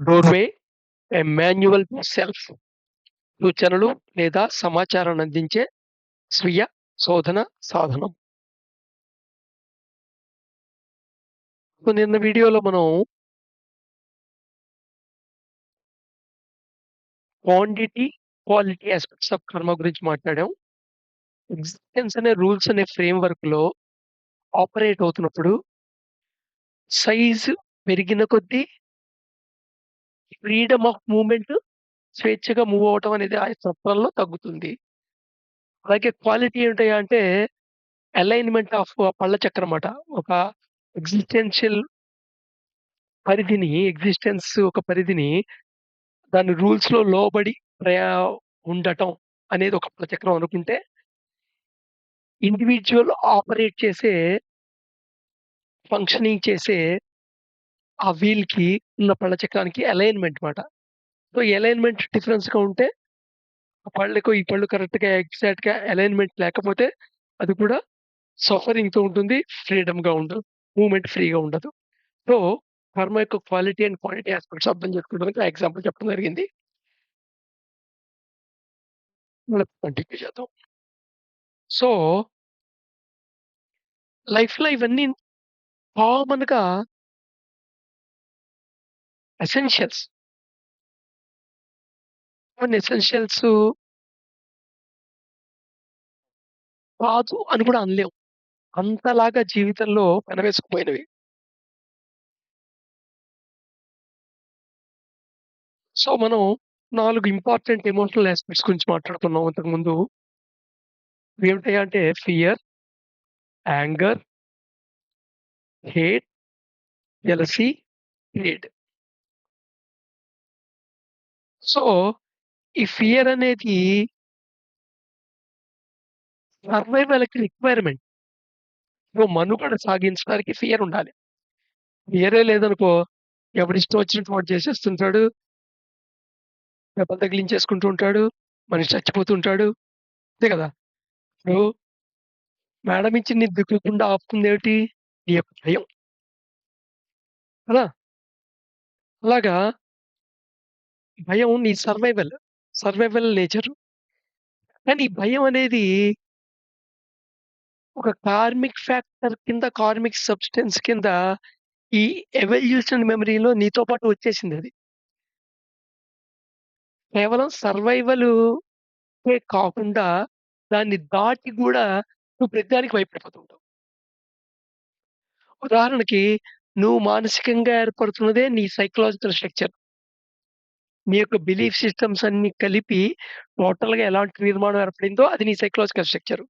Doorway, a manual to self సూచనలు లేదా సమాచారాన్నందించే స్వీయ శోధన సాధనం. సో, నిన్న వీడియోలో మనం క్వాంటిటీ, క్వాలిటీ యాస్పెక్ట్స్ ఆఫ్ కర్మ గురించి మాట్లాడాం. ఎగ్జిస్టెన్స్ అనే రూల్స్ అనే ఫ్రేమ్‌వర్క్‌లో ఆపరేట్ అవుతున్నప్పుడు సైజ్ పెరిగిన కొద్దీ ఫ్రీడమ్ ఆఫ్ మూవ్‌మెంట్ స్వేచ్ఛగా మూవ్ అవ్వటం అనేది ఆ చట్రంలో తగ్గుతుంది. అలాగే క్వాలిటీ ఏంటయ్యా అంటే అలైన్‌మెంట్ ఆఫ్ పళ్ళ చక్రం మాట. ఒక ఎగ్జిస్టెన్షియల్ ఎగ్జిస్టెన్స్ ఒక పరిధిని దాని రూల్స్‌లో లోబడి ప్రయా ఉండటం అనేది ఒక చక్రం అనుకుంటే, ఇండివిడ్యువల్ ఆపరేట్ చేసే, ఫంక్షనింగ్ చేసే ఆ వీల్‌కి ఉన్న పళ్ళ చక్రానికి అలైన్‌మెంట్ మాట. సో, ఈ అలైన్‌మెంట్ డిఫరెన్స్‌గా ఉంటే, ఆ పళ్ళకు ఈ పళ్ళు కరెక్ట్‌గా ఎగ్జాక్ట్‌గా అలైన్‌మెంట్ లేకపోతే అది కూడా సఫరింగ్‌తో ఉంటుంది. ఫ్రీడమ్‌గా ఉండదు. మూవ్‌మెంట్ ఫ్రీగా ఉండదు. సో, కర్మ యొక్క క్వాలిటీ అండ్ క్వాంటిటీ యాస్పెక్ట్స్ అర్థం చేసుకోవడానికి ఆ ఎగ్జాంపుల్ చెప్పడం జరిగింది. మళ్ళీ కంటిన్యూ చేద్దాం. సో, లైఫ్‌లో ఇవన్నీ కామన్‌గా ఎసెన్షియల్స్. కొన్ని ఎసెన్షియల్స్ కాదు అని కూడా అనలేం. అంతలాగా జీవితంలో పెనవేసుకుపోయినవి. సో, మనం 4 ఇంపార్టెంట్ ఎమోషనల్ యాస్పెక్ట్స్ గురించి మాట్లాడుకున్నాం ఇంతకుముందు. ఏమిటయ్యా అంటే fear, anger, hate, jealousy, greed. So, ఈ ఫియర్ అనేది సర్వైవల్‌కి రిక్వైర్మెంట్. నువ్వు మనుగడ సాగించడానికి ఫియర్ ఉండాలి. ఫియరే లేదనుకో ఎవడిష్టం వచ్చినట్టు వాడు చేసేస్తుంటాడు. దెబ్బలు తగిలించేసుకుంటూ ఉంటాడు. మనిషి చచ్చిపోతూ ఉంటాడు. అంతే కదా! ఇప్పుడు మేడ మించి నీ దిగకుండా ఆపుతుందేమిటి? నీ యొక్క భయం. కదా! అలాగా భయం నీ సర్వైవల్ నేచర్. కానీ ఈ భయం అనేది ఒక కార్మిక్ ఫ్యాక్టర్ కింద, కార్మిక్ సబ్‌స్టెన్స్ కింద ఈ ఎవల్యూషన్ మెమరీలో నీతో పాటు వచ్చేసిందది. కేవలం సర్వైవలుకే కాకుండా దాన్ని దాటి గూడా నువ్వు ప్రతిదానికి భయపడిపోతూ ఉంటావు. ఉదాహరణకి నువ్వు మానసికంగా ఏర్పడుతున్నదే నీ సైకలాజికల్ స్ట్రక్చర్. నీ యొక్క బిలీఫ్ సిస్టమ్స్ అన్నీ కలిపి టోటల్‌గా ఎలాంటి నిర్మాణం ఏర్పడిందో అది నీ సైకలాజికల్ స్ట్రక్చర్.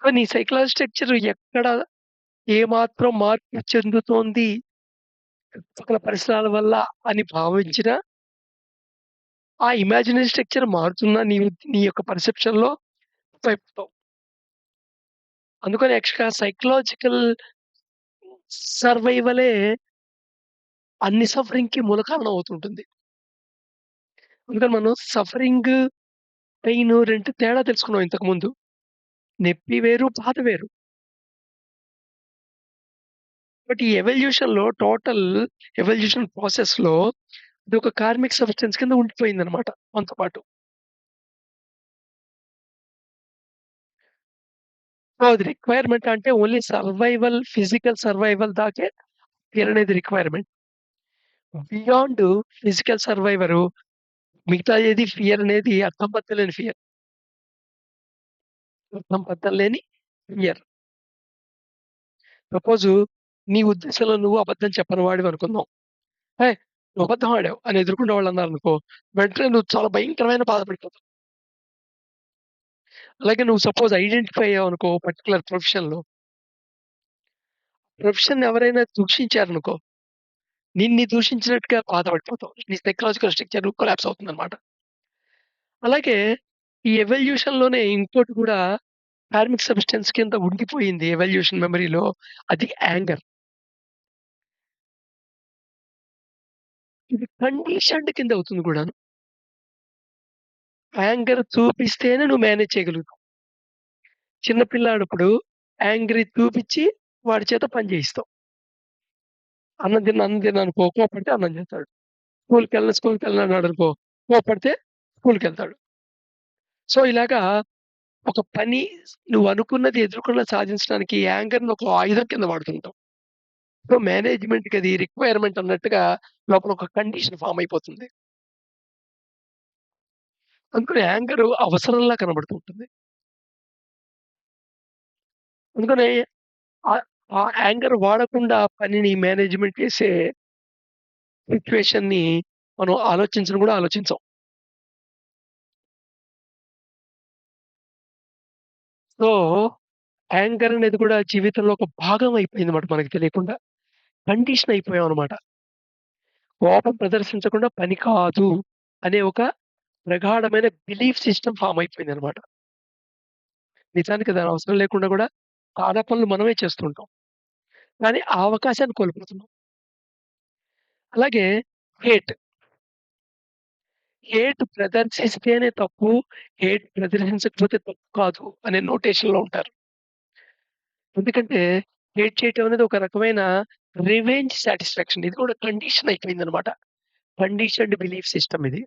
సో, నీ సైకలాజికల్ స్ట్రక్చర్ ఎక్కడ ఏమాత్రం మార్పు చెందుతోంది చుట్టుపక్కల పరిసరాల వల్ల అని భావించినా, ఆ ఇమాజినరీ స్ట్రక్చర్ మారుతున్న నీ యొక్క పర్సెప్షన్‌లో తప్పుతావు. అందుకని సైకలాజికల్ సర్వైవలే అన్ని సఫరింగ్‌కి మూల కారణం అవుతుంటుంది. అందుకని మనం సఫరింగ్, పెయిన్ 2 తేడా తెలుసుకున్నాం ఇంతకుముందు. నొప్పి వేరు, బాధ వేరు. బట్ ఈ ఎవల్యూషన్ ప్రాసెస్‌లో ఇదొక కార్మిక్ సబ్‌స్టెన్స్ కింద ఉండిపోయిందనమాట మనతో పాటు. సో, అది రిక్వైర్మెంట్ అంటే ఓన్లీ ఫిజికల్ సర్వైవల్ దాకే ఫియర్ అనేది రిక్వైర్మెంట్. బియాండ్ ఫిజికల్ సర్వైవరు మిగతా ఏది ఫియర్ అనేది అర్థం పర్థం లేని ఫియర్. అర్థం పర్థం లేని ఫియర్. సపోజు నీ ఉద్దేశంలో నువ్వు అబద్ధం చెప్పని వాడివనుకుందాం. "ఏయ్! నువ్వు అబద్ధం ఆడావు" అని ఎదురుగుండా వాళ్ళన్నారనుకో, వెంటనే నువ్వు చాలా భయంకరమైన బాధపడిపోతావు. అలాగే నువ్వు సపోజ్ ఐడెంటిఫై అయ్యావనుకో పర్టిక్యులర్ ప్రొఫెషన్‌ని ఎవరైనా దూషించారనుకో, నిన్ను దూషించినట్టుగా బాధపడిపోతావు. నీ సైకలాజికల్ స్ట్రక్చర్ కొలాప్స్ అవుతుందనమాట. అలాగే ఈ ఎవల్యూషన్‌లోనే ఇంకోటి కూడా కార్మిక్ సబ్‌స్టెన్స్ కింద ఉండిపోయింది ఎవల్యూషన్ మెమరీలో. అది యాంగర్. ఇది కండిషన్డ్ కింద అవుతుంది గూడాను. యాంగర్ చూపిస్తేనే నువ్వు మేనేజ్ చేయగలుగుతావు. చిన్న పిల్లాడిప్పుడు యాంగ్రీ చూపిచ్చి వాడి చేత పని చేయిస్తావు. అన్నం తిను అనుకో కోప్పడితే అన్నం చేస్తాడు. స్కూలుకెళ్ళను అన్నాడనుకో, కోప్పడితే స్కూలుకెళ్తాడు. సో, ఇలాగా ఒక పని నువ్వనుకున్నది ఎదురుకుండా సాధించడానికి యాంగర్‌ని ఒక ఆయుధం కింద వాడుతుంటాం. సో, మేనేజ్‌మెంట్‌కి అది రిక్వైర్‌మెంట్ అన్నట్టుగా లోపల ఒక కండిషన్ ఫార్మ్ అయిపోతుంది. అందుకని యాంగరు అవసరంలా కనబడుతూ ఉంటుంది. అందుకని ఆహ్, ఆ యాంగర్ వాడకుండా పనిని మేనేజ్‌మెంట్ చేసే సిట్యుయేషన్‌ని మనం ఆలోచించను గూడా ఆలోచించం. సో, యాంగర్ అనేది కూడా జీవితంలో ఒక భాగం అయిపోయిందన్నమాట మనకు తెలియకుండా. కండిషన్ అయిపోయామన్నమాట. కోపం ప్రదర్శించకుండా పని కాదు అనే ఒక ప్రగాఢమైన బిలీఫ్ సిస్టమ్ ఫార్మ్ అయిపోయిందన్నమాట. నిజానికి దాని అవసరం లేకుండా గూడా చాలా పనులు మనమే చేస్తుంటాం. కానీ ఆ అవకాశాన్ని కోల్పోతున్నాం. అలాగే హేట్. హేట్ ప్రదర్శిస్తేనే తప్పు. హేట్ ప్రదర్శించకపోతే తప్పు కాదు అనే నోటేషన్‌లో ఉంటారు. ఎందుకంటే హేట్ చేయటం అనేది ఒక రకమైన రివెంజ్ సాటిస్ఫాక్షన్. ఇది కూడా కండిషన్ అయిపోయిందన్నమాట. కండిషన్డ్ బిలీఫ్ సిస్టమ్ ఇది.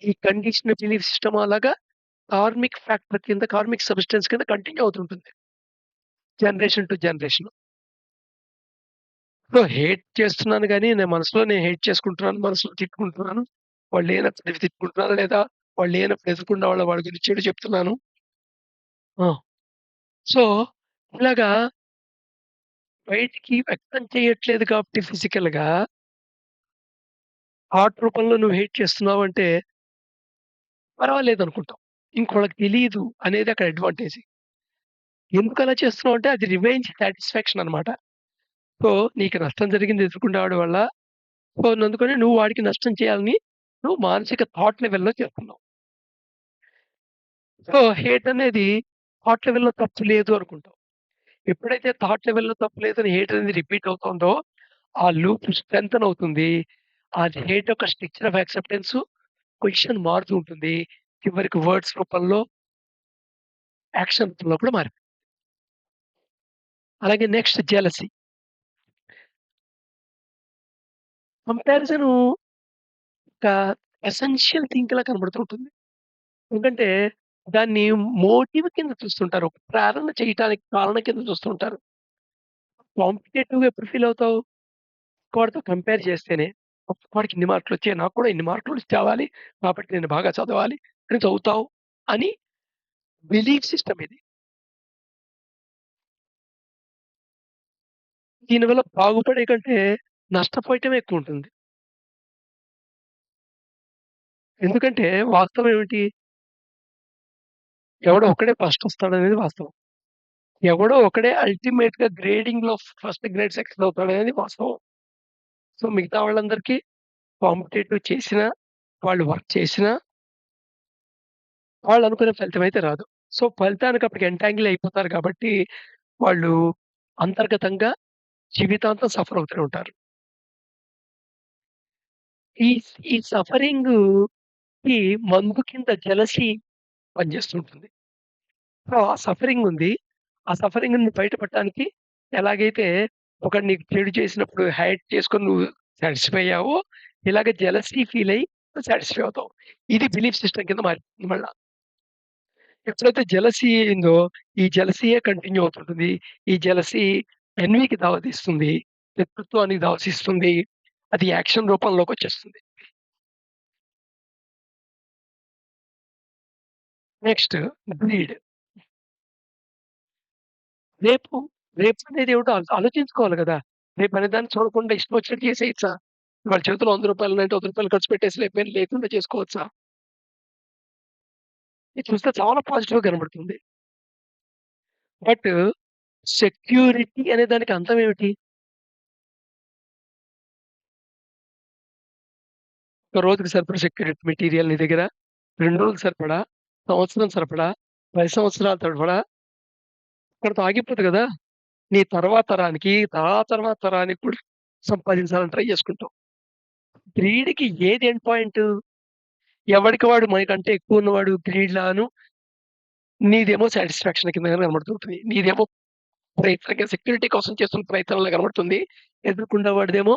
ఈ కండిషన్డ్ బిలీఫ్ సిస్టమ్ అలాగా కార్మిక్ ఫ్యాక్టర్ కింద, కార్మిక్ సబ్‌స్టెన్స్ కింద కంటిన్యూ అవుతుంటుంది. Generation to generation. So, hate చేస్తున్నాను గానీ, నేను హేట్ చేసుకుంటున్నాను. మనసులో తిట్టుకుంటున్నాను. వాళ్ళు లేనప్పుడు తిట్టుకుంటున్నాను. లేదా వాళ్ళు లేనప్పుడు ఎదురుగుండా వాళ్ళ గురించి చెడు చెప్తున్నాను. ఆ! సో, ఇలాగా బయటికి వ్యక్తం చేయట్లేదు కాబట్టి ఫిజికల్‌గా, థాట్ రూపంలో నువ్వు హేట్ చేస్తున్నావంటే పర్వాలేదనుకుంటాం. ఇంకోళ్ళకి తెలీదు అనేది అక్కడ అడ్వాంటేజ్. ఎందుకలా చేస్తున్నావంటే అది రివెంజ్ సాటిస్ఫాక్షన్ అన్నమాట. సో, నీకు నష్టం జరిగింది ఎదురుగుండేవాడి వల్ల. సో, అందుకని నువ్వు వాడికి నష్టం చేయాలని నువ్వు మానసిక థాట్ లెవెల్‌లో చేస్తున్నావు. సో, హేట్ అనేది థాట్ లెవెల్‌లో తప్పు లేదు అనుకుంటాం. ఎప్పుడైతే థాట్ లెవెల్‌లో తప్పు లేదని హేట్ అనేది రిపీట్ అవుతుందో, ఆ లూప్ స్ట్రెంథెన్ అవుతుంది. ఆ హేట్ యొక్క స్ట్రక్చర్ ఆఫ్ యాక్సెప్టెన్స్ పొజిషన్ మారుతూ ఉంటుంది. చివరికి వర్డ్స్ రూపంలో, యాక్షన్ రూపంలో కూడా అలాగే నెక్స్ట్ జెలసీ. కంపారిజను ఒక ఎసెన్షియల్ థింగ్‌లా కనబడుతూ ఉంటుంది. ఎందుకంటే దాన్ని మోటివ్ కింద చూస్తుంటారు. ఒక ప్రేరణ చేయటానికి కారణం కింద చూస్తుంటారు. కాంపిటేటివ్‌గా ఎప్పుడు ఫీల్ అవుతావు? వాడితో కంపేర్ చేస్తేనే. వాడికి ఇన్ని మార్కులొచ్చాయి. నాకు కూడా ఇన్ని మార్కులు తేవాలి. కాబట్టి నేను బాగా చదవాలి అని చదువుతావు అని బిలీఫ్ సిస్టమ్ ఇది. దీనివల్ల బాగుపడే కంటే నష్టపోయటమే ఎక్కువుంటుంది. ఎందుకంటే వాస్తవం ఏమిటి? ఎవడో ఒక్కడే ఫస్ట్ వస్తాడనేది వాస్తవం. ఎవడో ఒకడే అల్టిమేట్‌గా గ్రేడింగ్‌లో ఫస్ట్ గ్రేడ్ సక్సెస్ అవుతాడనేది వాస్తవం. సో, మిగతా వాళ్ళందరికీ కాంపిటేటివ్ చేసినా, వాళ్ళు వర్క్ చేసినా, వాళ్ళు అనుకునే ఫలితం అయితే రాదు. సో, ఫలితానికి అప్పటికి ఎంటాంగిల్ అయిపోతారు కాబట్టి, వాళ్ళు అంతర్గతంగా జీవితాంతం సఫర్ అవుతూనే ఉంటారు. ఈ ఈ సఫరింగుకి మందు కింద జెలసీ పనిచేస్తుంటుంది. సో, ఆ సఫరింగ్ ఉంది. ఆ సఫరింగ్ నుండి బయటపడటానికి ఎలాగైతే ఒకడు నీకు చెడు చేసినప్పుడు హైడ్ చేసుకొని నువ్వు సాటిస్ఫై అయ్యావో, ఇలాగ జెలసీ ఫీల్ అయ్యి నువ్వు సాటిస్ఫై అవుతావు. ఇది బిలీఫ్ సిస్టమ్ కింద మారిపోతుంది మళ్ళా. ఎప్పుడైతే జెలసీ అయిందో, ఈ జెలసీయే కంటిన్యూ అవుతుంటుంది. ఈ జెలసీ ఎన్వీకి దారితీస్తుంది. శత్రుత్వానికి దారితీస్తుంది. అది యాక్షన్ రూపంలోకొచ్చేస్తుంది. Next greed. రేపు, రేపనేది ఏమిటో ఆలోచించుకోవాలి గదా! రేపనే దాన్ని చూడకుండా ఇష్టం వచ్చినట్టు చేసేయచ్చా? వాళ్ళ చేతిలో రూ. 100 ఉన్నాయంటే రూ. 100 ఖర్చు పెట్టేసి రేపేం లేకుండా చేసుకోవచ్చా? ఇది చూస్తే చాలా పాజిటివ్‌గా కనబడుతుంది. బట్ సెక్యూరిటీ అనే దానికి అర్థం ఏమిటి? ఒక రోజుకి సరిపడా సెక్యూరిటీ మెటీరియల్ నీ దగ్గర, 2 రోజులు సరిపడా, సంవత్సరం సరిపడా, 10 సంవత్సరాల సరిపడా అక్కడితో ఆగిపోదు గదా! నీ తర్వాత తరానికి, తర్వాత తరానికి కూడా సంపాదించాలని ట్రై చేసుకుంటావు. గ్రీడ్‌కి ఏది ఎండ్ పాయింటు? ఎవడికి వాడు మనకంటే ఎక్కువున్నవాడు గ్రీడ్ లాను, నీదేమో సాటిస్ఫాక్షన్ కింద కనబడుతుంటది. నీదేమో ప్రయత్నంగా సెక్యూరిటీ కోసం చేస్తున్న ప్రయత్నంలా కనబడుతుంది. ఎదురుగుండా వాడిదేమో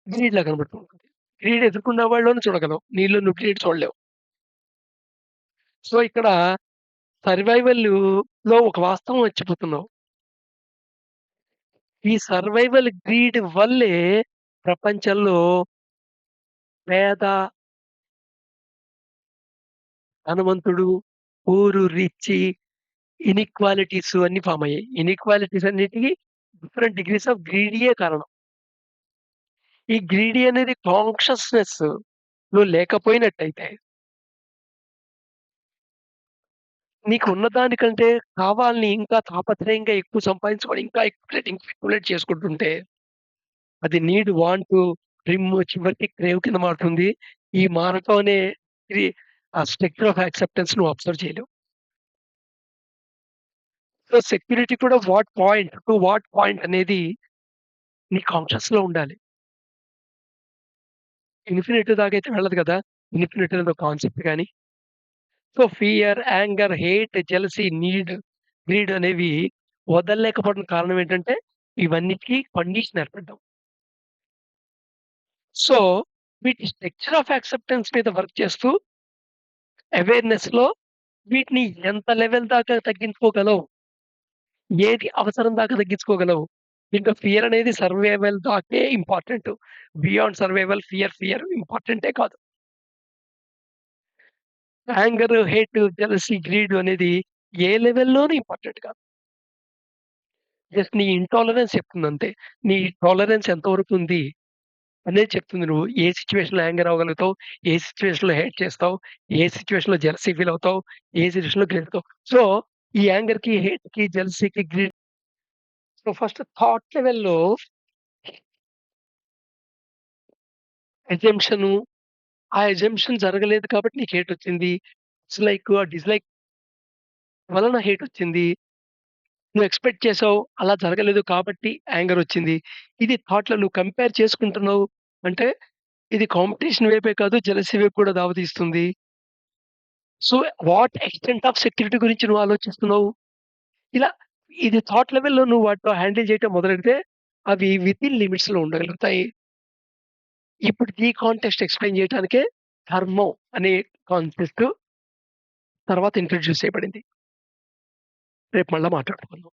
గ్రీడ్‌లా కనబడుతూ ఉంటుంది. గ్రీడ్ ఎదుర్కొన్న వాళ్ళలోనే చూడగలం. నీలో నువ్వు గ్రీడ్ చూడలేవు. సో, ఇక్కడ సర్వైవల్‌లో ఒక వాస్తవం మర్చిపోతున్నావు. ఈ సర్వైవల్ గ్రీడ్ వల్లే ప్రపంచంలో పేద, ధనవంతుడు, పూరు, రిచ్చి, ఇనీక్వాలిటీస్ అన్నీ ఫార్మ్ అయ్యాయి. ఇనీక్వాలిటీస్ అన్నిటికి డిఫరెంట్ డిగ్రీస్ ఆఫ్ గ్రీడీయే కారణం. ఈ గ్రీడీ అనేది కాన్షియస్‌నెస్‌లో లేకపోయినట్టయితే, నీకున్న దానికంటే కావాలని ఇంకా తాపత్రయంగా ఎక్కువ సంపాదించుకొని, ఇంకా స్పెక్యులేట్ చేసుకుంటుంటే, అది నీడ్, వాంట్, డ్రీమ్ చివరికి క్రేవ్ కింద మారుతుంది. ఈ మారటం అనే ఇది ఆ స్ట్రక్చర్ ఆఫ్ యాక్సెప్టెన్స్ నువ్వు అబ్జర్వ్ చేయలేవు. సో, సెక్యూరిటీ కూడా వాట్ పాయింట్ అనేది నీ కాన్షియస్‌లో ఉండాలి. ఇన్ఫినిటీ దాకైతే వెళ్ళదు కదా! ఇన్ఫినిటీ అనేది ఒక కాన్సెప్ట్ గాని. So, fear, anger, hate, jealousy, greed అనేవి వదలలేకపోవడానికి కారణం ఏంటంటే, ఇవన్నిటికి కండిషన్ ఏర్పడ్డాం. సో, వీటి స్ట్రక్చర్ ఆఫ్ యాక్సెప్టెన్స్ మీద వర్క్ చేస్తూ అవేర్‌నెస్‌లో వీటిని ఎంత లెవెల్ దాకా తగ్గించుకోగలవు? ఏది అవసరం దాకా తగ్గించుకోగలవు? ఇంకా ఫియర్ అనేది సర్వైవల్ దాకే ఇంపార్టెంట్. బియాండ్ సర్వైవల్ ఫియర్ ఇంపార్టెంటే కాదు. యాంగర్, హేట్, జెలసీ, గ్రీడ్ అనేది ఏ లెవెల్‌లోనూ ఇంపార్టెంట్ కాదు. జస్ట్ నీ ఇంటాలరెన్స్ చెప్తుందంతే. నీ టాలరెన్స్ ఎంతవరకుంది అనేది చెప్తుంది. నువ్వు ఏ సిట్యుయేషన్‌లో యాంగర్ అవ్వగలుగుతావు, ఏ సిట్యుయేషన్‌లో హేట్ చేస్తావు, ఏ సిట్యుయేషన్‌లో జెలసీ ఫీల్ అవుతావు, ఏ సిట్యుయేషన్‌లో గ్రీడ్ అవుతావు. సో, ఈ యాంగర్‌కి, హేట్‌కి, జెలసీకి, గ్రీడ్ సో, ఫస్ట్ థాట్ లెవెల్‌లో అజంప్షను, ఆ అజంప్షన్ జరగలేదు కాబట్టి నీకు హేటొచ్చింది. డిస్‌లైక్ వలన హేటొచ్చింది. నువ్వు ఎక్స్‌పెక్ట్ చేసావు. అలా జరగలేదు కాబట్టి యాంగరొచ్చింది. ఇది థాట్‌లో నువ్వు కంపేర్ చేసుకుంటున్నావు అంటే, ఇది కాంపిటీషన్ వైపే కాదు, జెలసీ వైపు కూడా దారితీస్తుంది. So, what extent of security గురించి నువ్వు ఆలోచిస్తున్నావు? ఇలా ఇది థాట్ లెవెల్‌లో నువ్వు వాటితో హ్యాండిల్ చేయటం మొదలెడితే, అవి వితిన్ లిమిట్స్‌లో ఉండగలుగుతాయి. ఇప్పుడు ఈ కాంటెక్స్ట్ ఎక్స్‌ప్లెయిన్ చేయటానికే ధర్మం అనే కాన్సెప్ట్ తర్వాత ఇంట్రొడ్యూస్ చేయబడింది. రేపు మళ్ళా మాట్లాడుకుందాం.